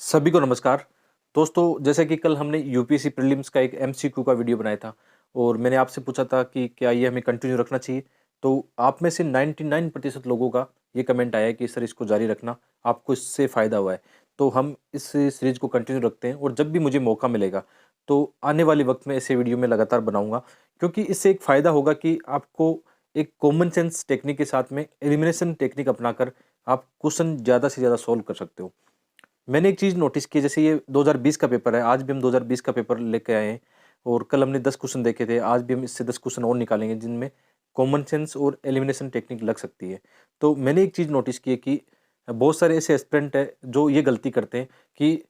सभी को नमस्कार। दोस्तों, जैसे कि कल हमने यूपीएससी प्रीलिम्स का एक एमसीक्यू का वीडियो बनाया था और मैंने आपसे पूछा था कि क्या ये हमें कंटिन्यू रखना चाहिए। तो आप में से 99% लोगों का ये कमेंट आया है कि सर इसको जारी रखना, आपको इससे फ़ायदा हुआ है। तो हम इस सीरीज़ को कंटिन्यू रखते हैं और जब भी मुझे मौका मिलेगा तो आने वाले वक्त में ऐसे वीडियो में लगातार बनाऊंगा, क्योंकि इससे एक फ़ायदा होगा कि आपको एक कॉमन सेंस टेक्निक के साथ में एलिमिनेशन टेक्निक अपनाकर आप क्वेश्चन ज़्यादा से ज़्यादा सॉल्व कर सकते हो। मैंने एक चीज़ नोटिस की, जैसे ये 2020 का पेपर है, आज भी हम 2020 का पेपर लेके आए हैं और कल हमने 10 क्वेश्चन देखे थे, आज भी हम इससे 10 क्वेश्चन और निकालेंगे जिनमें कॉमन सेंस और एलिमिनेशन टेक्निक लग सकती है। तो मैंने एक चीज़ नोटिस की है कि बहुत सारे ऐसे एस्पिरेंट हैं जो ये गलती करते हैं कि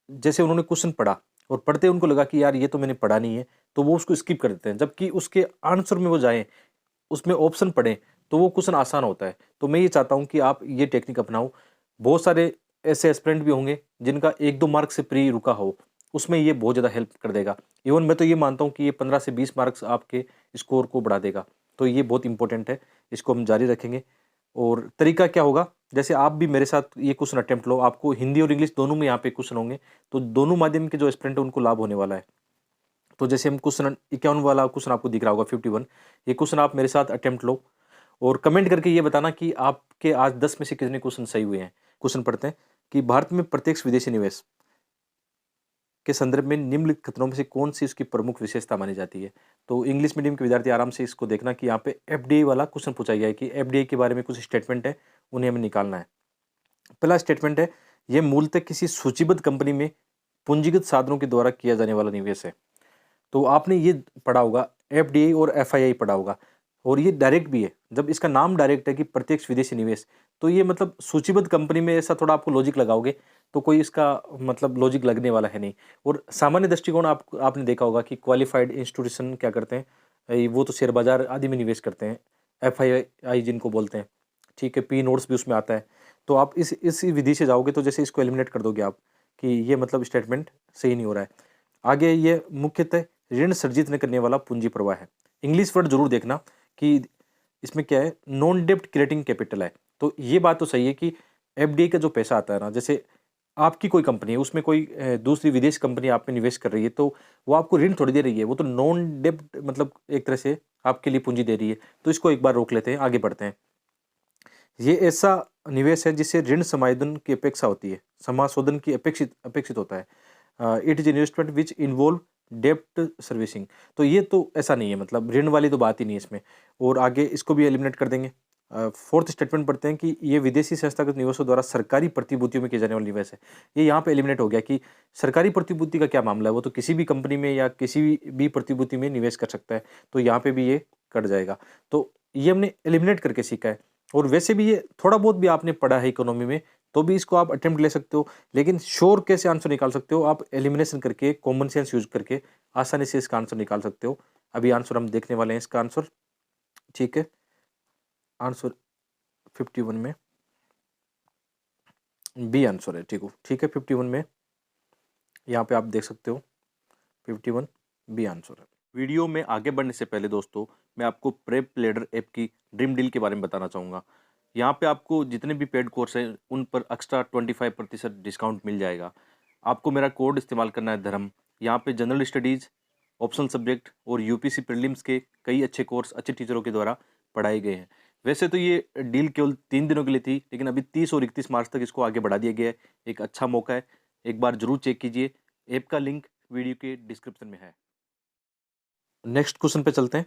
जैसे उन्होंने क्वेश्चन पढ़ा और पढ़ते उनको लगा कि यार ये तो मैंने पढ़ा नहीं है, तो वो उसको स्किप कर देते हैं, जबकि उसके आंसर में वो जाएँ, उसमें ऑप्शन पढ़ें, तो वो क्वेश्चन आसान होता है। तो मैं ये चाहता हूँ कि आप ये टेक्निक अपनाओ। बहुत सारे ऐसे एस्पिरेंट भी होंगे जिनका 1-2 मार्क्स से प्री रुका हो, उसमें ये बहुत ज़्यादा हेल्प कर देगा। इवन मैं तो ये मानता हूँ कि ये 15 से 20 मार्क्स आपके स्कोर को बढ़ा देगा। तो ये बहुत इंपॉर्टेंट है, इसको हम जारी रखेंगे। और तरीका क्या होगा, जैसे आप भी मेरे साथ ये क्वेश्चन अटेम्प्ट लो, आपको हिंदी और इंग्लिश दोनों में यहाँ पे क्वेश्चन होंगे, तो दोनों माध्यम के जो एस्पिरेंट हैं उनको लाभ होने वाला है। तो जैसे हम क्वेश्चन 51 वाला क्वेश्चन आपको दिख रहा होगा 51, ये क्वेश्चन आप मेरे साथ अटेम्प्ट लो और कमेंट करके ये बताना कि आपके आज 10 में से कितने क्वेश्चन सही हुए हैं। क्वेश्चन पढ़ते हैं कि भारत में प्रत्यक्ष विदेशी निवेश के संदर्भ में निम्नलिखित कथनों में से कौन सी उसकी प्रमुख विशेषता मानी जाती है। तो इंग्लिश मीडियम के विद्यार्थी आराम से इसको देखना कि यहाँ पे एफडीआई वाला क्वेश्चन पूछा गया है कि एफडीआई के बारे में कुछ स्टेटमेंट है, उन्हें हमें निकालना है। पहला स्टेटमेंट है, ये मूलतः किसी सूचीबद्ध कंपनी में पूंजीगत साधनों के द्वारा किया जाने वाला निवेश है। तो आपने ये पढ़ा होगा, एफडीआई और एफआईआई पढ़ा होगा और ये डायरेक्ट भी है। जब इसका नाम डायरेक्ट है कि प्रत्यक्ष विदेशी निवेश, तो ये मतलब सूचीबद्ध कंपनी में ऐसा थोड़ा आपको लॉजिक लगाओगे तो कोई इसका मतलब लॉजिक लगने वाला है नहीं। और सामान्य दृष्टिकोण आपने देखा होगा कि क्वालिफाइड इंस्टीट्यूशन क्या करते हैं, वो तो शेयर बाजार आदि में निवेश करते हैं, एफआईआई जिनको बोलते हैं, ठीक है, पी नोट्स भी उसमें आता है। तो आप इस विधि से जाओगे तो जैसे इसको एलिमिनेट कर दोगे आप कि ये मतलब स्टेटमेंट सही नहीं हो रहा है। आगे ये मुख्यतः ऋण सर्जित न करने वाला पूंजी प्रवाह है। इंग्लिश वर्ड जरूर देखना कि इसमें क्या है, नॉन डेप्ट क्रिएटिंग कैपिटल है। तो ये बात तो सही है कि एफडीआई का जो पैसा आता है ना, जैसे आपकी कोई कंपनी है, उसमें कोई दूसरी विदेश कंपनी आप में निवेश कर रही है, तो वो आपको ऋण थोड़ी दे रही है, वो तो नॉन डेप्ट मतलब एक तरह से आपके लिए पूंजी दे रही है। तो इसको एक बार रोक लेते हैं, आगे बढ़ते हैं। ये ऐसा निवेश है जिससे ऋण समायोजन की अपेक्षा होती है, समाशोधन की अपेक्षित अपेक्षित होता है। It is investment which involve डेप्ट सर्विसिंग। तो ये तो ऐसा नहीं है, मतलब ऋण वाली तो बात ही नहीं है इसमें। और आगे इसको भी एलिमिनेट कर देंगे। फोर्थ स्टेटमेंट पढ़ते हैं कि ये विदेशी संस्थागत निवेशों द्वारा सरकारी प्रतिभूतियों में किए जाने वाला निवेश है। ये यहाँ पे एलिमिनेट हो गया कि सरकारी प्रतिभूति का क्या मामला है, वो तो किसी भी कंपनी में या किसी भी प्रतिभूति में निवेश कर सकता है, तो यहाँ पे भी ये कट जाएगा। तो ये हमने एलिमिनेट करके सीखा है। और वैसे भी ये थोड़ा बहुत भी आपने पढ़ा है इकोनॉमी में, तो भी इसको आप अटेम्प्ट ले सकते हो। लेकिन श्योर कैसे आंसर निकाल सकते हो, आप एलिमिनेशन करके, कॉमन सेंस यूज करके आसानी से इसका आंसर निकाल सकते हो। अभी आंसर हम देखने वाले हैं इसका आंसर, ठीक है। आंसर 51 में बी आंसर है, ठीक है 51 में यहाँ पे आप देख सकते हो 51 बी आंसर है। वीडियो में आगे बढ़ने से पहले दोस्तों, मैं आपको प्रेप लेडर ऐप की ड्रीम डील के बारे में बताना चाहूँगा। यहाँ पे आपको जितने भी पेड कोर्स हैं उन पर एक्स्ट्रा 25% डिस्काउंट मिल जाएगा। आपको मेरा कोड इस्तेमाल करना है धर्म। यहाँ पे जनरल स्टडीज़, ऑप्शनल सब्जेक्ट और यूपीसी प्रीलिम्स के कई अच्छे कोर्स अच्छे टीचरों के द्वारा पढ़ाए गए हैं। वैसे तो ये डील केवल 3 दिनों के लिए थी, लेकिन अभी 30 और 31 मार्च तक इसको आगे बढ़ा दिया गया है। एक अच्छा मौका है, एक बार जरूर चेक कीजिए। ऐप का लिंक वीडियो के डिस्क्रिप्शन में है। नेक्स्ट क्वेश्चन पे चलते हैं।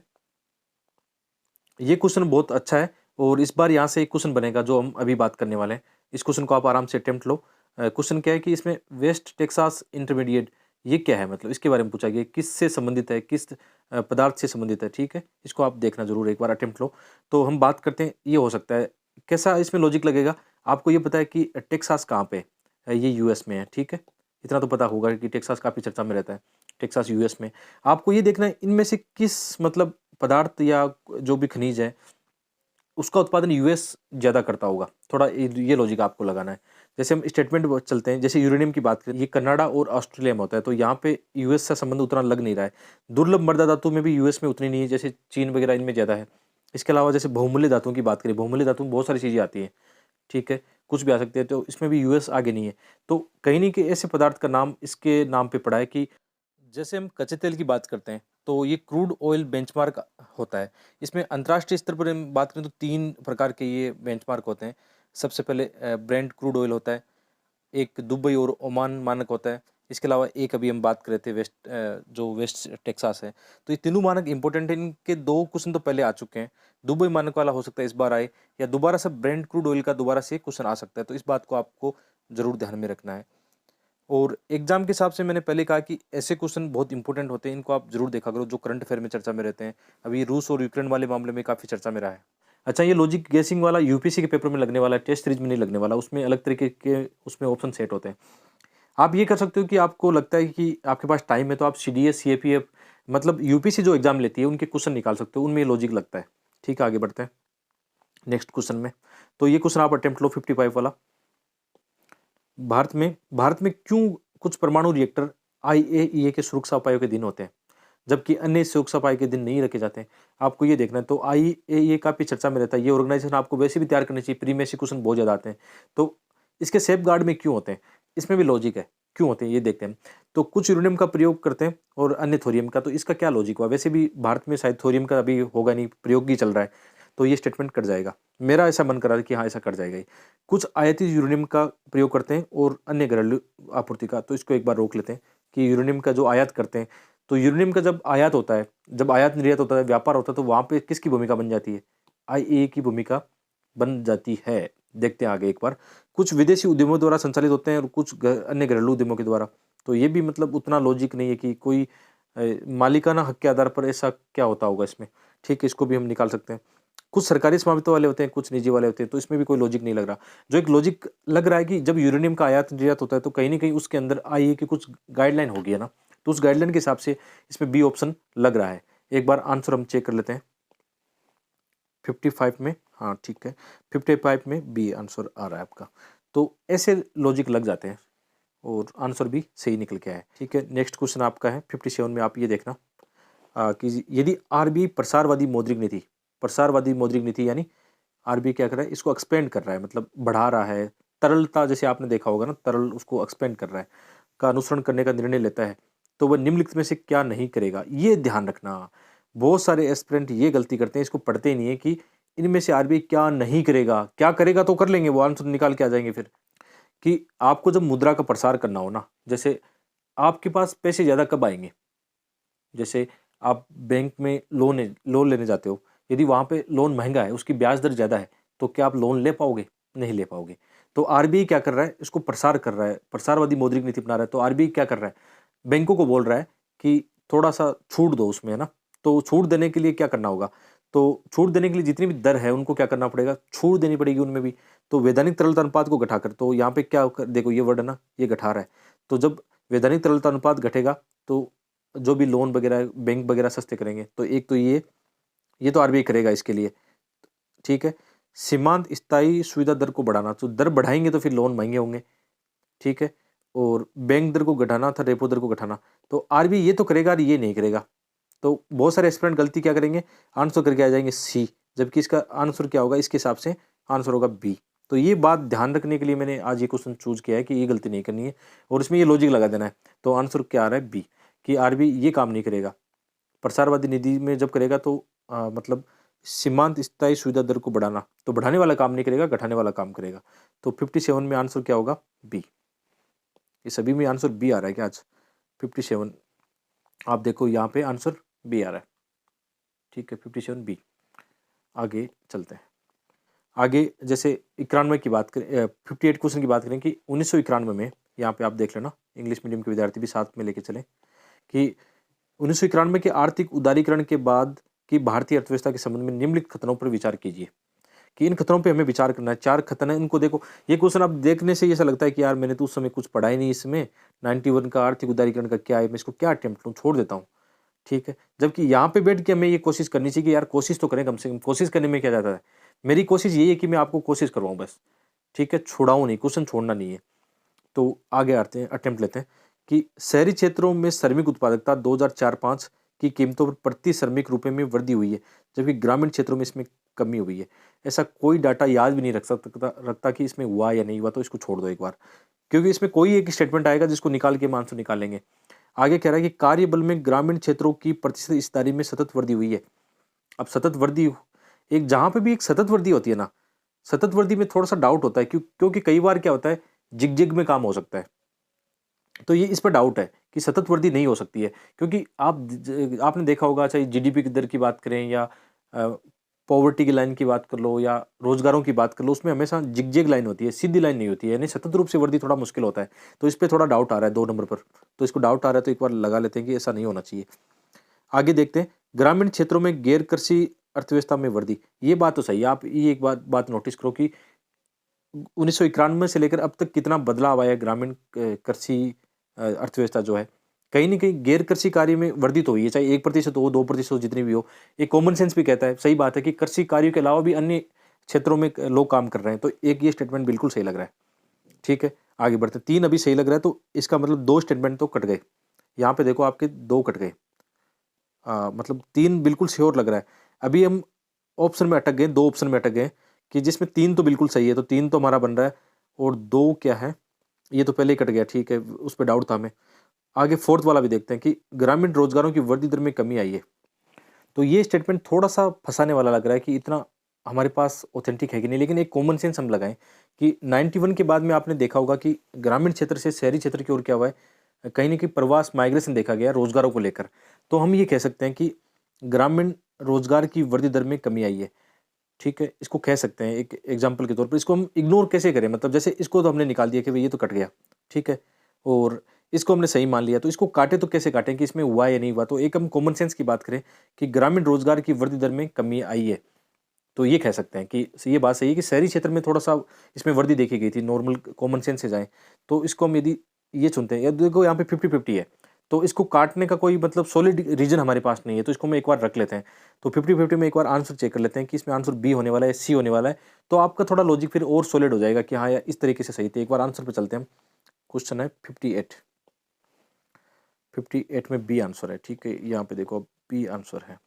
ये क्वेश्चन बहुत अच्छा है और इस बार यहाँ से एक क्वेश्चन बनेगा जो हम अभी बात करने वाले हैं। इस क्वेश्चन को आप आराम से अटेम्प्ट लो। क्वेश्चन क्या है कि इसमें वेस्ट टेक्सास इंटरमीडिएट ये क्या है, मतलब इसके बारे में पूछा गया, किससे संबंधित है, किस पदार्थ से संबंधित है, ठीक है। इसको आप देखना जरूर, एक बार अटेम्प्ट लो। तो हम बात करते हैं, ये हो सकता है कैसा इसमें लॉजिक लगेगा। आपको ये पता है कि टेक्सास कहाँ पे है, ये यूएस में है, ठीक है। इतना तो पता होगा कि टेक्सास काफ़ी चर्चा में रहता है, टेक्सास यूएस में। आपको ये देखना है इनमें से किस मतलब पदार्थ या जो भी खनिज है उसका उत्पादन यूएस ज़्यादा करता होगा। थोड़ा ये लॉजिक आपको लगाना है। जैसे हम स्टेटमेंट चलते हैं, जैसे यूरेनियम की बात करें, ये कनाडा और ऑस्ट्रेलिया में होता है, तो यहाँ पे यूएस से संबंध उतना लग नहीं रहा है। दुर्लभ मृदा धातु में भी यूएस में उतनी नहीं है, जैसे चीन वगैरह इनमें ज़्यादा है। इसके अलावा जैसे बहुमूल्य धातुओं की बात करें, बहुमूल्य धातु में बहुत सारी चीज़ें आती हैं, ठीक है, कुछ भी आ सकते हैं, तो इसमें भी यूएस आगे नहीं है। तो कहीं न कहीं ऐसे पदार्थ का नाम इसके नाम पे पड़ा है कि जैसे हम कच्चे तेल की बात करते हैं, तो ये क्रूड ऑयल बेंचमार्क होता है। इसमें अंतर्राष्ट्रीय स्तर पर हम बात करें तो 3 प्रकार के ये बेंचमार्क होते हैं। सबसे पहले ब्रेंट क्रूड ऑयल होता है, एक दुबई और ओमान मानक होता है। इसके अलावा एक अभी हम बात कर रहे थे जो वेस्ट टेक्सास है। तो ये तीनों मानक इम्पोर्टेंट हैं, इनके 2 क्वेश्चन तो पहले आ चुके हैं। दुबई मानक वाला हो सकता है इस बार आए, या दोबारा से ब्रेंट क्रूड ऑयल का दोबारा से क्वेश्चन आ सकता है। तो इस बात को आपको ज़रूर ध्यान में रखना है। और एग्जाम के हिसाब से मैंने पहले कहा कि ऐसे क्वेश्चन बहुत इंपॉर्टेंट होते हैं, इनको आप जरूर देखा करो, जो करंट अफेयर में चर्चा में रहते हैं। अभी रूस और यूक्रेन वाले मामले में काफ़ी चर्चा में रहा है। अच्छा, ये लॉजिक गेसिंग वाला यूपीएससी के पेपर में लगने वाला है, टेस्ट सीरीज में नहीं लगने वाला, उसमें अलग तरीके के उसमें ऑप्शन सेट होते हैं। आप ये कर सकते हो कि आपको लगता है कि आपके पास टाइम है, तो आप सीडीएस सीएपीएफ मतलब यूपीएससी जो एग्जाम लेती है उनके क्वेश्चन निकाल सकते हो, उनमें लॉजिक लगता है। ठीक है, आगे बढ़ते हैं नेक्स्ट क्वेश्चन में। तो ये क्वेश्चन आप अटेम्प्ट लो 55 वाला। भारत में क्यों कुछ परमाणु रिएक्टर आईएईए के सुरक्षा उपायों के दिन होते हैं, जबकि अन्य सुरक्षा उपाय के दिन नहीं रखे जाते हैं? आपको ये देखना है। तो आईएईए काफ़ी चर्चा में रहता है। ये ऑर्गेनाइजेशन आपको वैसे भी तैयार करनी चाहिए, प्री में से क्वेश्चन बहुत ज़्यादा आते हैं। तो इसके सेफ गार्ड में क्यों होते हैं, इसमें भी लॉजिक है, क्यों होते हैं ये देखते हैं। तो कुछ यूरेनियम का प्रयोग करते हैं और अन्य थोरियम का। तो इसका क्या लॉजिक हुआ? वैसे भी भारत में शायद थोरियम का अभी होगा नहीं, प्रयोग ही चल रहा है, तो ये स्टेटमेंट कट जाएगा। मेरा ऐसा मन कर रहा है कि हाँ, ऐसा कट जाएगा ही। कुछ आयातित यूरेनियम का प्रयोग करते हैं और अन्य घरेलू आपूर्ति का। तो इसको एक बार रोक लेते हैं कि यूरेनियम का जो आयात करते हैं, तो यूरेनियम का जब आयात होता है, जब आयात निर्यात होता है, व्यापार होता है, तो वहाँ पे किसकी भूमिका बन जाती है? आईएईए की भूमिका बन जाती है। देखते हैं आगे एक बार। कुछ विदेशी उद्यमों द्वारा संचालित होते हैं और कुछ अन्य घरेलू उद्यमों के द्वारा। तो ये भी मतलब उतना लॉजिक नहीं है कि कोई मालिकाना हक के आधार पर ऐसा क्या होता होगा इसमें। ठीक है, इसको भी हम निकाल सकते हैं। कुछ सरकारी स्वामित्व वाले होते हैं, कुछ निजी वाले होते हैं, तो इसमें भी कोई लॉजिक नहीं लग रहा। जो एक लॉजिक लग रहा है कि जब यूरेनियम का आयात निर्यात होता है, तो कहीं न कहीं उसके अंदर आईएईए की कुछ गाइडलाइन होगी, है ना? तो उस गाइडलाइन के हिसाब से इसमें बी ऑप्शन लग रहा है। एक बार आंसर हम चेक कर लेते हैं। 55 में, हाँ ठीक है, 55 में बी आंसर आ रहा है आपका। तो ऐसे लॉजिक लग जाते हैं और आंसर भी सही निकल के आया है। ठीक है, नेक्स्ट क्वेश्चन आपका है 57 में। आप ये देखना कि यदि आरबीआई प्रसारवादी मौद्रिक नीति यानी आरबीआई क्या कर रहा है, इसको एक्सपेंड कर रहा है, मतलब बढ़ा रहा है, तरलता जैसे आपने देखा होगा ना, तरल उसको एक्सपेंड कर रहा है, का अनुसरण करने का निर्णय लेता है, तो वह निम्नलिखित में से क्या नहीं करेगा? ये ध्यान रखना। बहुत सारे एस्पिरेंट ये गलती करते हैं, इसको पढ़ते ही नहीं है कि इनमें से आरबीआई क्या नहीं करेगा। क्या करेगा तो कर लेंगे, वो आंसर निकाल के आ जाएंगे फिर। कि आपको जब मुद्रा का प्रसार करना हो ना, जैसे आपके पास पैसे ज़्यादा कब आएंगे? जैसे आप बैंक में लोन लेने जाते हो, यदि वहाँ पे लोन महंगा है, उसकी ब्याज दर ज़्यादा है, तो क्या आप लोन ले पाओगे? नहीं ले पाओगे। तो आरबीआई क्या कर रहा है, इसको प्रसार कर रहा है, प्रसारवादी मौद्रिक नीति अपना रहा है। तो आरबीआई क्या कर रहा है, बैंकों को बोल रहा है कि थोड़ा सा छूट दो उसमें, है ना? तो छूट देने के लिए क्या करना होगा? तो छूट देने के लिए जितनी भी दर है उनको क्या करना पड़ेगा? छूट देनी पड़ेगी उनमें भी। तो वैधानिक तरलता अनुपात को घटाकर, तो यहाँ पे क्या देखो ये वर्ड है ना, ये घटा रहा है। तो जब वैधानिक तरलता अनुपात घटेगा, तो जो भी लोन वगैरह बैंक वगैरह सस्ते करेंगे। तो एक तो ये तो आरबीआई करेगा इसके लिए। ठीक है, सीमांत स्थायी सुविधा दर को बढ़ाना, तो दर बढ़ाएंगे तो फिर लोन महंगे होंगे। ठीक है, और बैंक दर को घटाना था, रेपो दर को घटाना। तो आरबीआई ये तो करेगा और ये नहीं करेगा। तो बहुत सारे एस्पिरेंट गलती क्या करेंगे, आंसर करके आ जाएंगे सी, जबकि इसका आंसर क्या होगा, इसके हिसाब से आंसर होगा बी। तो ये बात ध्यान रखने के लिए मैंने आज ये क्वेश्चन चूज किया है कि ये गलती नहीं करनी है और इसमें ये लॉजिक लगा देना है। तो आंसर क्या आ रहा है, बी, कि आरबीआई ये काम नहीं करेगा। प्रसारवादी निधि में जब करेगा तो मतलब सीमांत स्थायी सुविधा दर को बढ़ाना, तो बढ़ाने वाला काम नहीं करेगा, घटाने वाला काम करेगा। तो 57 में आंसर क्या होगा, बी। ये सभी में आंसर बी आ रहा है क्या आज? 57 आप देखो यहाँ पे आंसर बी आ रहा है। ठीक है, 57 बी। आगे चलते हैं। आगे जैसे 91 की बात करें, 58 क्वेश्चन की बात करें कि 1991 में, यहाँ पे आप देख लेना, इंग्लिश मीडियम के विद्यार्थी भी साथ में लेके चले, कि 1991 के आर्थिक उदारीकरण के बाद की भारतीय अर्थव्यवस्था के संबंध में निम्नलिखित खतरों पर विचार कीजिए। कि इन खतरों पे हमें विचार करना है। 4 खतरे हैं, इनको देखो। ये क्वेश्चन आप देखने से ऐसा लगता है कि यार मैंने तो उस समय कुछ पढ़ा ही नहीं इसमें, 91 का आर्थिक उदारीकरण का क्या है, मैं इसको क्या अटेम्प्ट लूँ, छोड़ देता हूँ। ठीक है, जबकि यहाँ पे बैठ के हमें ये कोशिश करनी चाहिए कि यार कोशिश तो करें, कम से कम कोशिश करने में क्या जाता है। मेरी कोशिश यही है कि मैं आपको कोशिश करवाऊँ बस। ठीक है, छुड़ाऊँ नहीं, क्वेश्चन छोड़ना नहीं है। तो आगे आते हैं, अटेम्प्ट लेते हैं कि शहरी क्षेत्रों में श्रमिक उत्पादकता 2004-5 की कीमतों पर प्रति श्रमिक रुपए में वृद्धि हुई है, जबकि ग्रामीण क्षेत्रों में इसमें कमी हुई है। ऐसा कोई डाटा याद भी नहीं रखता कि इसमें हुआ या नहीं हुआ, तो इसको छोड़ दो एक बार, क्योंकि इसमें कोई एक स्टेटमेंट आएगा जिसको निकाल के हम आंसर निकालेंगे। आगे कह रहा है कि कार्यबल में ग्रामीण क्षेत्रों की प्रतिशत हिस्सेदारी में सतत वृद्धि हुई है। अब सतत वृद्धि, एक जहां पे भी एक सतत वृद्धि होती है ना, सतत वृद्धि में थोड़ा सा डाउट होता है, क्योंकि कई बार क्या होता है, जिग जिग में काम हो सकता है। तो ये इस पर डाउट है कि सतत वृद्धि नहीं हो सकती है, क्योंकि आपने देखा होगा, चाहे जीडीपी की दर की बात करें या पॉवर्टी की लाइन की बात कर लो या रोजगारों की बात कर लो, उसमें हमेशा जिगजैग लाइन होती है, सीधी लाइन नहीं होती है, यानी सतत रूप से वृद्धि थोड़ा मुश्किल होता है। तो इस पर थोड़ा डाउट आ रहा है 2 नंबर पर, तो इसको डाउट आ रहा है तो एक बार लगा लेते हैं कि ऐसा नहीं होना चाहिए। आगे देखते हैं, ग्रामीण क्षेत्रों में गैर कृषि अर्थव्यवस्था में वृद्धि। ये बात तो सही है, आप ये एक बात नोटिस करो कि 1991 से लेकर अब तक कितना बदलाव आया है ग्रामीण कृषि अर्थव्यवस्था जो है। कहीं न कहीं गैर कृषि कार्य में वर्धित हुई है, चाहे 1% हो, 2% हो, जितनी भी हो। एक कॉमन सेंस भी कहता है, सही बात है कि कृषि कार्यों के अलावा भी अन्य क्षेत्रों में लोग काम कर रहे हैं, तो एक ये स्टेटमेंट बिल्कुल सही लग रहा है। ठीक है, आगे बढ़ते हैं। 3 अभी सही लग रहा है, तो इसका मतलब 2 स्टेटमेंट तो कट गए। यहाँ पे देखो आपके 2 कट गए। मतलब 3 बिल्कुल श्योर लग रहा है। अभी हम ऑप्शन में अटक गए, 2 ऑप्शन में अटक गए कि जिसमें 3 तो बिल्कुल सही है, तो 3 तो हमारा बन रहा है, और 2 क्या है, ये तो पहले ही कट गया, ठीक है, उस पे डाउट था हमें। आगे 4th वाला भी देखते हैं कि ग्रामीण रोजगारों की वृद्धि दर में कमी आई है। तो ये स्टेटमेंट थोड़ा-सा फँसाने वाला लग रहा है कि इतना हमारे पास ऑथेंटिक है कि नहीं, लेकिन एक कॉमन सेंस हम लगाएँ कि 91 के बाद में आपने देखा होगा कि ग्रामीण क्षेत्र से शहरी क्षेत्र की ओर क्या हुआ है, कहीं न कहीं प्रवास माइग्रेशन देखा गया है रोजगारों को लेकर। तो हम ये कह सकते हैं कि ग्रामीण रोजगार की वृद्धि दर में कमी आई है। ठीक है, इसको कह सकते हैं एक एग्जाम्पल के तौर पर। इसको हम इग्नोर कैसे करें, मतलब जैसे इसको तो हमने निकाल दिया कि भई ये तो कट गया, ठीक है, और इसको हमने सही मान लिया, तो इसको काटे तो कैसे काटें कि इसमें हुआ या नहीं हुआ? तो एक हम कॉमन सेंस की बात करें कि ग्रामीण रोजगार की वृद्धि दर में कमी आई है, तो ये कह सकते हैं कि ये बात सही है कि शहरी क्षेत्र में थोड़ा-सा इसमें वृद्धि देखी गई थी, नॉर्मल कॉमन सेंस से जाएँ। तो इसको हम यदि ये चुनते हैं, या देखो यहाँ पे 50-50 है, तो इसको काटने का कोई मतलब सॉलिड रीज़न हमारे पास नहीं है, तो इसको हम एक बार रख लेते हैं। तो 50-50 में एक बार आंसर चेक कर लेते हैं कि इसमें आंसर बी होने वाला है, सी होने वाला है, तो आपका थोड़ा लॉजिक फिर और सॉलिड हो जाएगा कि हाँ यार, इस तरीके से सही थे। एक बार आंसर पे चलते हैं हम। क्वेश्चन है 58, 58 में बी आंसर है, ठीक है, यहाँ पे देखो बी आंसर है,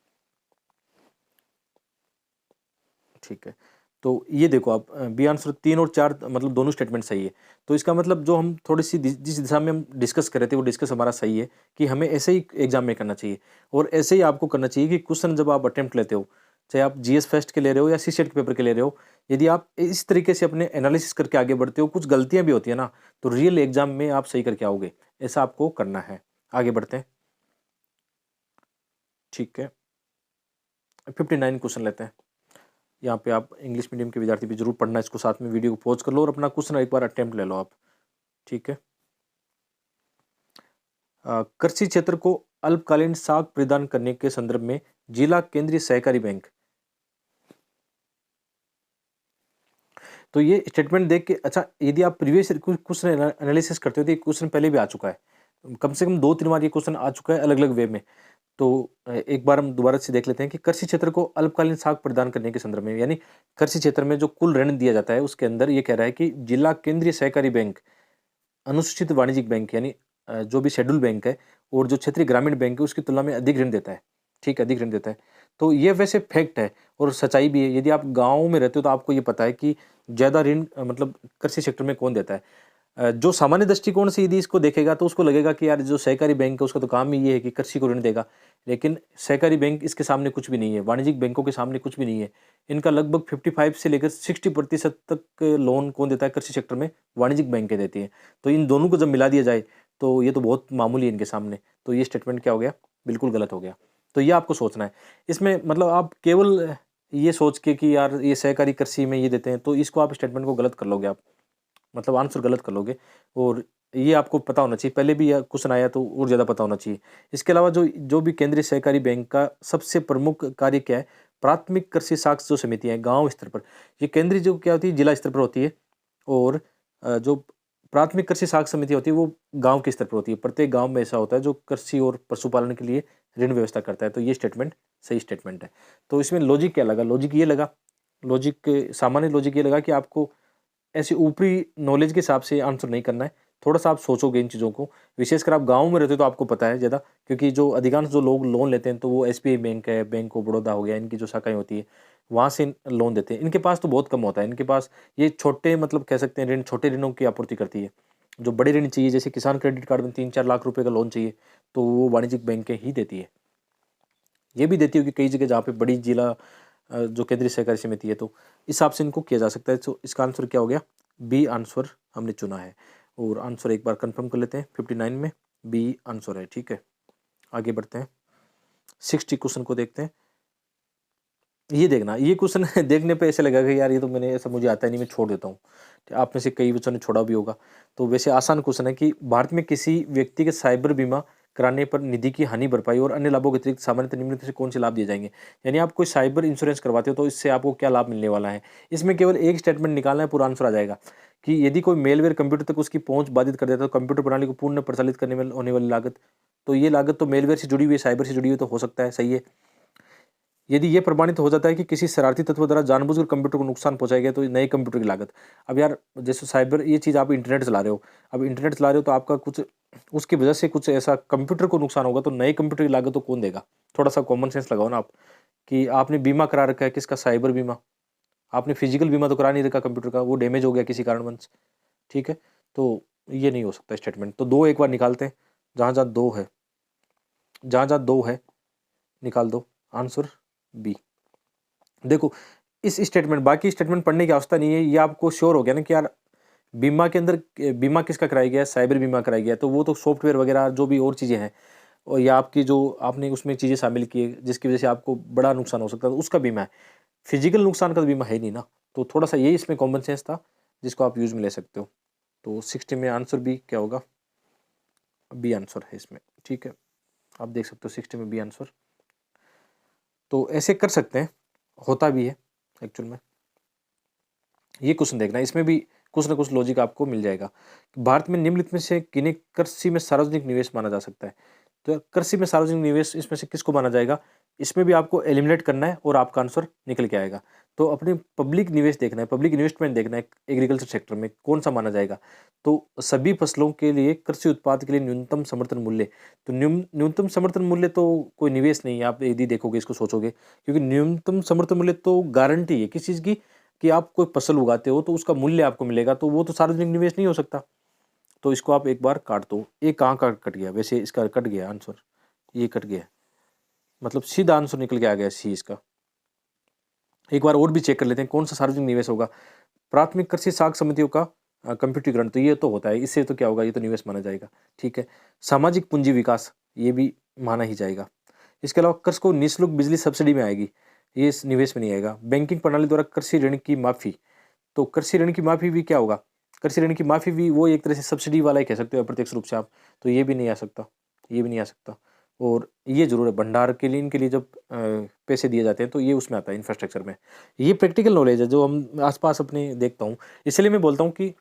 ठीक है। तो ये देखो आप, बी आंसर 3 और 4 मतलब दोनों स्टेटमेंट सही है। तो इसका मतलब जो हम थोड़ी-सी जिस दिशा में हम डिस्कस कर रहे थे, वो डिस्कस हमारा सही है कि हमें ऐसे ही एग्ज़ाम में करना चाहिए, और ऐसे ही आपको करना चाहिए कि क्वेश्चन जब आप अटेम्प्ट लेते हो, चाहे आप जीएस फेस्ट के ले रहे हो या सीसेट के पेपर के ले रहे हो, यदि आप इस तरीके से अपने एनालिसिस करके आगे बढ़ते हो, कुछ गलतियाँ भी होती है ना, तो रियल एग्ज़ाम में आप सही करके आओगे। ऐसा आपको करना है। आगे बढ़ते हैं। ठीक है, 59 क्वेश्चन लेते हैं। यहाँ पे आप इंग्लिश मीडियम के विद्यार्थी भी जरूर पढ़ना, इसको साथ में वीडियो को पॉज कर लो और अपना क्वेश्चन एक बार अटेम्प्ट ले लो आप। ठीक है, कृषि क्षेत्र को अल्पकालीन साख प्रदान करने के संदर्भ में जिला केंद्रीय सहकारी बैंक। तो ये स्टेटमेंट देख के, अच्छा, यदि आप प्रीवियस क्वेश्चन एनालिसिस करते हो तो ये क्वेश्चन पहले भी आ चुका है, कम से कम 2-3 बार ये क्वेश्चन आ चुका है अलग अलग वे में। तो एक बार हम दोबारा से देख लेते हैं कि कृषि क्षेत्र को अल्पकालीन साख प्रदान करने के संदर्भ में, यानी कृषि क्षेत्र में जो कुल ऋण दिया जाता है उसके अंदर ये कह रहा है कि जिला केंद्रीय सहकारी बैंक अनुसूचित वाणिज्यिक बैंक, यानी जो भी शेड्यूल बैंक है और जो क्षेत्रीय ग्रामीण बैंक है उसकी तुलना में अधिक ऋण देता है। ठीक है, अधिक ऋण देता है। तो ये वैसे फैक्ट है और सच्चाई भी है। यदि आप गाँव में रहते हो तो आपको ये पता है कि ज़्यादा ऋण मतलब कृषि सेक्टर में कौन देता है। जो सामान्य दृष्टिकोण से यदि इसको देखेगा तो उसको लगेगा कि यार जो सहकारी बैंक है उसका तो काम ही ये है कि कृषि को ऋण देगा। लेकिन सहकारी बैंक इसके सामने कुछ भी नहीं है, वाणिज्यिक बैंकों के सामने कुछ भी नहीं है। इनका लगभग 55 से लेकर 60% तक लोन कौन देता है कृषि सेक्टर में? वाणिज्यिक बैंकें देती हैं। तो इन दोनों को जब मिला दिया जाए तो ये तो बहुत मामूली है इनके सामने। तो ये स्टेटमेंट क्या हो गया? बिल्कुल गलत हो गया। तो ये आपको सोचना है। इसमें मतलब आप केवल ये सोच के कि यार ये सहकारी कृषि में ये देते हैं, तो इसको आप स्टेटमेंट को गलत कर लोगे आप। मतलब आंसर गलत कर लोगे, और ये आपको पता होना चाहिए, पहले भी यह क्वेश्चन आया तो और ज़्यादा पता होना चाहिए। इसके अलावा जो जो भी केंद्रीय सहकारी बैंक का सबसे प्रमुख कार्य क्या है? प्राथमिक कृषि साख जो समितियाँ हैं गाँव स्तर पर, ये केंद्रीय जो क्या होती है जिला स्तर पर होती है, और जो प्राथमिक कृषि साख समिति होती है वो गाँव के स्तर पर होती है। प्रत्येक गाँव में ऐसा होता है जो कृषि और पशुपालन के लिए ऋण व्यवस्था करता है। तो ये स्टेटमेंट सही स्टेटमेंट है। तो इसमें लॉजिक क्या लगा? लॉजिक सामान्य लॉजिक ये लगा कि आपको ऐसे ऊपरी नॉलेज के हिसाब से आंसर नहीं करना है, थोड़ा सा आप सोचोगे इन चीज़ों को, विशेषकर आप गाँव में रहते हो तो आपको पता है ज़्यादा, क्योंकि जो अधिकांश जो लोग लोन लेते हैं तो वो एसबीआई बैंक है, बैंक ऑफ बड़ौदा हो गया, इनकी जो शाखाएँ होती है वहाँ से लोन देते हैं। इनके पास तो बहुत कम होता है, इनके पास ये छोटे मतलब कह सकते हैं ऋण, छोटे ऋणों की आपूर्ति करती है। जो बड़े ऋण चाहिए जैसे किसान क्रेडिट कार्ड में 3-4 लाख रुपए का लोन चाहिए तो वो वाणिज्यिक बैंकें ही देती है। ये भी देती होगी कई जगह जहाँ पे बड़ी जिला जो केंद्रीय सहकारी समिति है, तो इस हिसाब से इनको किया जा सकता है। तो इसका आंसर क्या हो गया? बी आंसर हमने चुना है। और आंसर एक बार कंफर्म कर लेते हैं, 59 में बी आंसर है। ठीक है, आगे बढ़ते हैं, 60 क्वेश्चन को देखते हैं। ये देखना, ये क्वेश्चन देखने पे ऐसा लगेगा कि यार ये तो मैंने ऐसा मुझे आता ही नहीं, मैं छोड़ देता हूँ। आप में से कई बच्चों ने छोड़ा भी होगा। तो वैसे आसान क्वेश्चन है कि भारत में किसी व्यक्ति के साइबर बीमा कराने पर निधि की हानि भरपाई और अन्य लाभों के अतिरिक्त सामान्यतः निम्न में से कौन से लाभ दिए जाएंगे? यानी आप कोई साइबर इंश्योरेंस करवाते हो तो इससे आपको क्या लाभ मिलने वाला है? इसमें केवल एक स्टेटमेंट निकालना है, पूरा आंसर आ जाएगा कि यदि कोई मेलवेयर कंप्यूटर तक उसकी पहुंच बाधित कर देता है तो कंप्यूटर प्रणाली को पूर्ण प्रचालित करने में होने वाली लागत, तो ये लागत तो मेलवेयर से जुड़ी हुई है, साइबर से जुड़ी हुई, तो हो सकता है, सही है। यदि ये प्रमाणित हो जाता है कि किसी शरारती तत्व द्वारा जानबूझकर कंप्यूटर को नुकसान पहुंचाया गया तो नए कंप्यूटर की लागत। अब यार जैसे साइबर ये चीज़, आप इंटरनेट चला रहे हो, अब इंटरनेट चला रहे हो तो आपका कुछ उसकी वजह से कुछ ऐसा कंप्यूटर को नुकसान होगा तो नए कंप्यूटर की लागत तो कौन देगा? थोड़ा सा कॉमन सेंस लगाओ ना आप, कि आपने बीमा करा रखा है किसका? साइबर बीमा। आपने फिजिकल बीमा तो करा नहीं रखा कंप्यूटर का, वो डैमेज हो गया किसी कारणवश। ठीक है, तो ये नहीं हो सकता स्टेटमेंट। तो दो एक बार निकालते हैं, जहाँ जहाँ दो है, जहाँ जहाँ दो है निकाल दो, आंसर बी। देखो इस स्टेटमेंट, बाकी स्टेटमेंट पढ़ने की आवश्यकता नहीं है, ये आपको श्योर हो गया ना कि यार बीमा के अंदर बीमा किसका कराया गया है? साइबर बीमा कराया गया है। तो वो तो सॉफ्टवेयर वगैरह जो भी और चीज़ें हैं, और या आपकी जो आपने उसमें चीज़ें शामिल की है जिसकी वजह से आपको बड़ा नुकसान हो सकता है, तो उसका बीमा है। फिजिकल नुकसान का तो बीमा है नहीं ना। तो थोड़ा सा यही इसमें कॉमन सेंस था जिसको आप यूज में ले सकते हो। तो 60 में आंसर बी क्या होगा? बी आंसर है इसमें। ठीक है, आप देख सकते हो 60 में बी आंसर। तो ऐसे कर सकते हैं, होता भी है एक्चुअल में। ये क्वेश्चन देखना, इसमें भी कुछ ना कुछ लॉजिक आपको मिल जाएगा। भारत में निम्नलिखित में से किन्हें कृषि में सार्वजनिक निवेश माना जा सकता है? तो कृषि में सार्वजनिक निवेश इसमें से किसको माना जाएगा? इसमें भी आपको एलिमिनेट करना है और आपका आंसर निकल के आएगा। तो अपने पब्लिक निवेश देखना है, पब्लिक इन्वेस्टमेंट देखना है, एग्रीकल्चर सेक्टर में कौन सा माना जाएगा? तो सभी फसलों के लिए कृषि उत्पाद के लिए न्यूनतम समर्थन मूल्य, तो न्यूनतम समर्थन मूल्य तो कोई निवेश नहीं है, आप यदि देखोगे इसको सोचोगे, क्योंकि न्यूनतम समर्थन मूल्य तो गारंटी है किस चीज़ की, कि आप कोई फसल उगाते हो तो उसका मूल्य आपको मिलेगा, तो वो तो सार्वजनिक निवेश नहीं हो सकता। तो इसको आप एक बार काट दो। ये कहाँ का कट गया? वैसे इसका कट गया आंसर, ये कट गया, मतलब सीधा आंसर निकल के आ गया सी इसका। एक बार और भी चेक कर लेते हैं कौन सा सार्वजनिक निवेश होगा। प्राथमिक कृषि साख समितियों का कंप्यूटरीकरण, तो ये तो होता है, इससे तो क्या होगा, ये तो निवेश माना जाएगा। ठीक है, सामाजिक पूंजी विकास, ये भी माना ही जाएगा। इसके अलावा कृषि को निःशुल्क बिजली सब्सिडी में आएगी, ये इस निवेश में नहीं आएगा। बैंकिंग प्रणाली द्वारा कृषि ऋण की माफी, तो कृषि ऋण की माफी भी क्या होगा? कृषि ऋण की माफी भी वो एक तरह से सब्सिडी वाला ही कह सकते हो अप्रत्यक्ष रूप से आप, तो ये भी नहीं आ सकता, ये भी नहीं आ सकता। और ये जरूर है, भंडार के लिए इनके लिए जब पैसे दिए जाते हैं तो ये उसमें आता है इंफ्रास्ट्रक्चर में। ये प्रैक्टिकल नॉलेज है जो हम आसपास अपने देखता हूँ, इसलिए मैं बोलता हूँ कि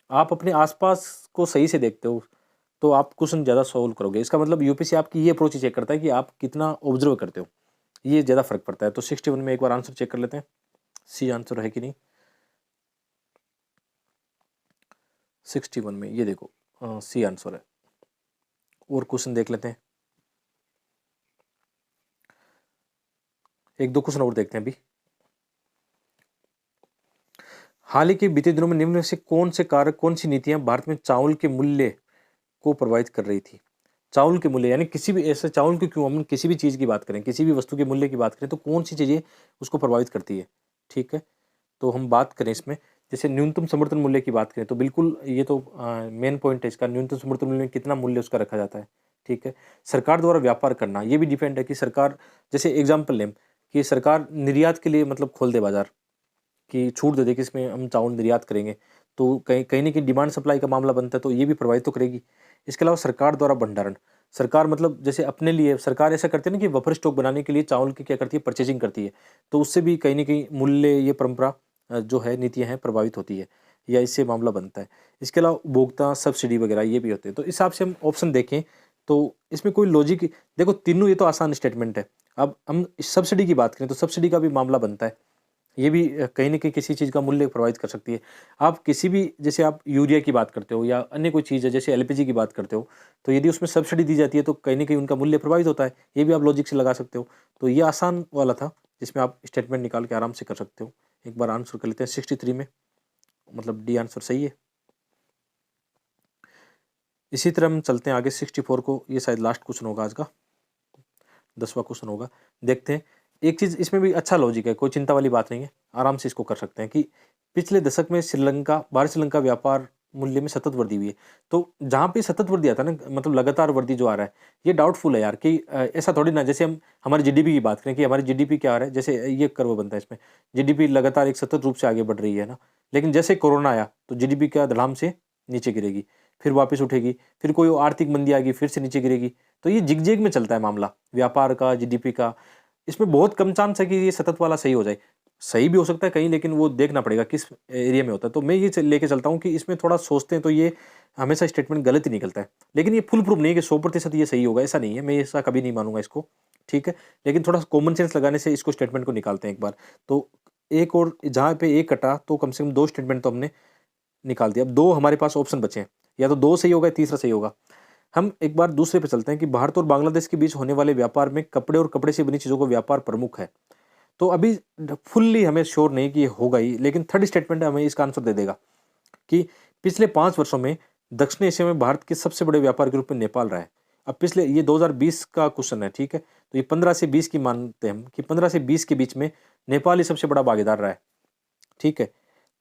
आप अपने आसपास को सही से देखते हो तो आप क्वेश्चन ज़्यादा सॉल्व करोगे। इसका मतलब यूपीएससी आपकी ये अप्रोच ही चेक करता है कि आप कितना ऑब्जर्व करते हो, ये ज़्यादा फर्क पड़ता है। तो 61 में एक बार आंसर चेक कर लेते हैं, सी आंसर है कि नहीं। 61 में ये देखो सी आंसर है। और क्वेश्चन देख लेते हैं, एक दो क्वेश्चन और देखते हैं अभी। हाल ही के बीते दिनों में निम्न में से कौन से कारक, कौन सी नीतियां भारत में चावल के मूल्य को प्रभावित कर रही थी? चावल के मूल्य यानी किसी भी ऐसे चावल के, क्यों हम किसी भी चीज़ की बात करें, किसी भी वस्तु के मूल्य की बात करें तो कौन सी चीज़ें उसको प्रभावित करती है? ठीक है, तो हम बात करें इसमें, जैसे न्यूनतम समर्थन मूल्य की बात करें तो बिल्कुल ये तो मेन पॉइंट है इसका, न्यूनतम समर्थन मूल्य में कितना मूल्य उसका रखा जाता है। ठीक है, सरकार द्वारा व्यापार करना, ये भी डिपेंड है कि सरकार, जैसे एग्जाम्पल लें कि सरकार निर्यात के लिए मतलब खोल दे बाजार, कि छूट दे दे कि इसमें हम चावल निर्यात करेंगे, तो कहीं कहीं ना कहीं डिमांड सप्लाई का मामला बनता है, तो ये भी प्रभावित तो करेगी। इसके अलावा सरकार द्वारा भंडारण, सरकार मतलब जैसे अपने लिए सरकार ऐसा करती है ना कि बफर स्टॉक बनाने के लिए चावल की क्या करती है, परचेजिंग करती है, तो उससे भी कहीं ना कहीं मूल्य, ये परंपरा जो है, नीतियाँ हैं, प्रभावित होती है, या इससे मामला बनता है। इसके अलावा उपभोक्ता सब्सिडी वगैरह ये भी होते हैं। तो इस हिसाब से हम ऑप्शन देखें तो इसमें कोई लॉजिक, देखो तीनों ये तो आसान स्टेटमेंट है। अब हम सब्सिडी की बात करें तो सब्सिडी का भी मामला बनता है, ये भी कहीं न कहीं किसी चीज़ का मूल्य प्रभावित कर सकती है। आप किसी भी, जैसे आप यूरिया की बात करते हो या अन्य कोई चीज़ है जैसे एलपीजी की बात करते हो, तो यदि उसमें सब्सिडी दी जाती है तो कहीं न कहीं उनका मूल्य प्रभावित होता है। ये भी आप लॉजिक से लगा सकते हो। तो ये आसान वाला था जिसमें आप स्टेटमेंट निकाल के आराम से कर सकते हो। एक बार आंसर कर लेते हैं 63 में, मतलब डी आंसर सही है। इसी तरह हम चलते हैं आगे 64 को, ये शायद लास्ट क्वेश्चन होगा आज का, 10वां क्वेश्चन होगा। देखते हैं, एक चीज़ इसमें भी अच्छा लॉजिक है, कोई चिंता वाली बात नहीं है, आराम से इसको कर सकते हैं कि पिछले दशक में भारत श्रीलंका व्यापार मूल्य में सतत वृद्धि हुई है। तो जहाँ पे सतत वृद्धि आता है ना, मतलब लगातार वृद्धि जो आ रहा है, ये डाउटफुल है यार कि ऐसा थोड़ी ना, जैसे हम हमारी जीडीपी की बात करें कि हमारी जीडीपी क्या आ रहा है, जैसे ये कर्व बनता है इसमें, जीडीपी लगातार एक सतत रूप से आगे बढ़ रही है ना, लेकिन जैसे कोरोना आया तो जीडीपी क्या धड़ाम से नीचे गिरेगी, फिर वापस उठेगी, फिर कोई आर्थिक मंदी आएगी, फिर से नीचे गिरेगी। तो ये जिग-जैग में चलता है मामला, व्यापार का, जीडीपी का। इसमें बहुत कम चांस है कि ये सतत वाला सही हो जाए। सही भी हो सकता है कहीं, लेकिन वो देखना पड़ेगा किस एरिया में होता है। तो मैं ये लेके चलता हूँ कि इसमें थोड़ा सोचते हैं तो ये हमेशा स्टेटमेंट गलत ही निकलता है। लेकिन ये फुल प्रूफ नहीं है कि 100% ये सही होगा, ऐसा नहीं है। मैं ऐसा कभी नहीं मानूंगा इसको, ठीक है? लेकिन थोड़ा कॉमन सेंस लगाने से इसको स्टेटमेंट को निकालते हैं एक बार। तो एक और जहाँ पे एक कटा तो कम से कम 2 स्टेटमेंट तो हमने निकाल दिया। अब 2 हमारे पास ऑप्शन बचे हैं, या तो 2 सही होगा या तीसरा सही होगा। हम एक बार दूसरे पे चलते हैं कि भारत और बांग्लादेश के बीच होने वाले व्यापार में कपड़े और कपड़े से बनी चीज़ों का व्यापार प्रमुख है। तो अभी फुल्ली हमें श्योर नहीं कि ये होगा ही, लेकिन थर्ड स्टेटमेंट हमें इसका आंसर दे देगा कि पिछले 5 वर्षों में दक्षिण एशिया में भारत के सबसे बड़े व्यापार के रूप में नेपाल रहा है। अब पिछले, ये 2020 का क्वेश्चन है, ठीक है? तो ये 15 से 20 की मानते हैं हम कि 15 से 20 के बीच में नेपाल ही सबसे बड़ा भागीदार रहा है, ठीक है?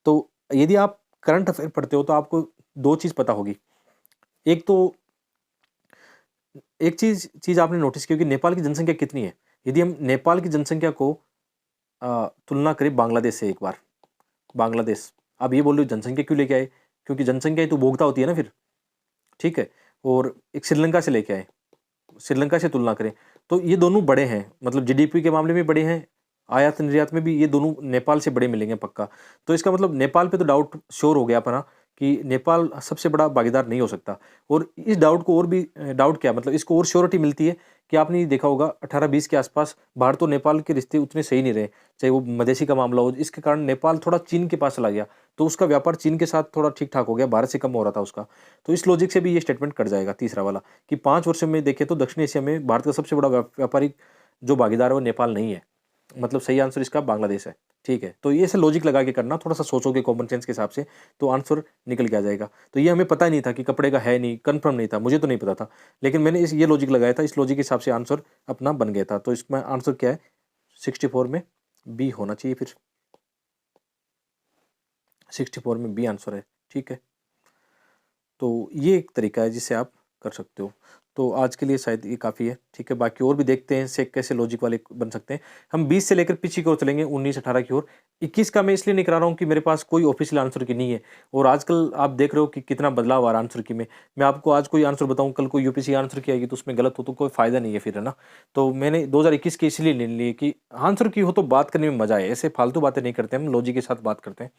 तो यदि आप करंट अफेयर पढ़ते हो तो आपको 2 चीज़ पता होगी। एक तो एक चीज़ आपने नोटिस की होगी, नेपाल की जनसंख्या कितनी है? यदि हम नेपाल की जनसंख्या को तुलना करें बांग्लादेश से एक बार, बांग्लादेश, आप ये बोल रहे हो जनसंख्या क्यों लेके आए? क्योंकि जनसंख्या ही तो उपभोक्ता होती है ना फिर, ठीक है? और एक श्रीलंका से लेके आए, श्रीलंका से तुलना करें, तो ये दोनों बड़े हैं, मतलब जीडीपी के मामले में बड़े हैं, आयात-निर्यात में भी ये दोनों नेपाल से बड़े मिलेंगे पक्का। तो इसका मतलब नेपाल पे तो डाउट श्योर हो गया अपना कि नेपाल सबसे बड़ा भागीदार नहीं हो सकता। और इस डाउट को और भी डाउट क्या, मतलब इसको और श्योरिटी मिलती है कि आपने ये देखा होगा 18-20 के आसपास भारत और नेपाल के रिश्ते उतने सही नहीं रहे, चाहे वो मधेसी का मामला हो, इसके कारण नेपाल थोड़ा चीन के पास चला गया, तो उसका व्यापार चीन के साथ थोड़ा ठीक-ठाक हो गया, भारत से कम हो रहा था उसका। तो इस लॉजिक से भी ये स्टेटमेंट कट जाएगा तीसरा वाला, कि 5 वर्षों में देखें तो दक्षिण एशिया में भारत का सबसे बड़ा व्यापारिक जो भागीदार है वो नेपाल नहीं है। मतलब सही आंसर इसका बांग्लादेश है, ठीक है? तो ये ऐसे लॉजिक लगा के करना, थोड़ा-सा सोचोगे कॉमन सेंस के हिसाब से, तो आंसर निकल के आ जाएगा। तो ये हमें पता ही नहीं था कि कपड़े का है नहीं, कन्फर्म नहीं था, मुझे तो नहीं पता था। लेकिन मैंने ये लॉजिक लगाया था, इस लॉजिक के हिसाब से आंसर अपना बन गया था। तो इसमें आंसर क्या है? 64 में बी होना चाहिए फिर। 64 में बी आंसर है, ठीक है? तो ये एक तरीका है जिससे आप कर सकते हो। तो आज के लिए शायद ये काफ़ी है, ठीक है? बाकी और भी देखते हैं से कैसे लॉजिक वाले बन सकते हैं। हम 20 से लेकर पीछे की ओर चलेंगे, 19-18 की ओर। 21 का मैं इसलिए नहीं करा रहा हूँ कि मेरे पास कोई ऑफ़िशियल आंसर की नहीं है, और आजकल आप देख रहे हो कि कितना बदलाव आ रहा है आंसर की में। मैं आपको आज कोई आंसर बताऊँ, कल कोई यूपीएससी आंसर की आएगी तो उसमें गलत हो तो कोई फ़ायदा नहीं है फिर, है ना? तो मैंने 2021 के इसलिए ले लिए कि आंसर की हो तो बात करने में मज़ा आए, ऐसे फालतू बातें नहीं करते हम, लॉजिक के साथ बात करते हैं।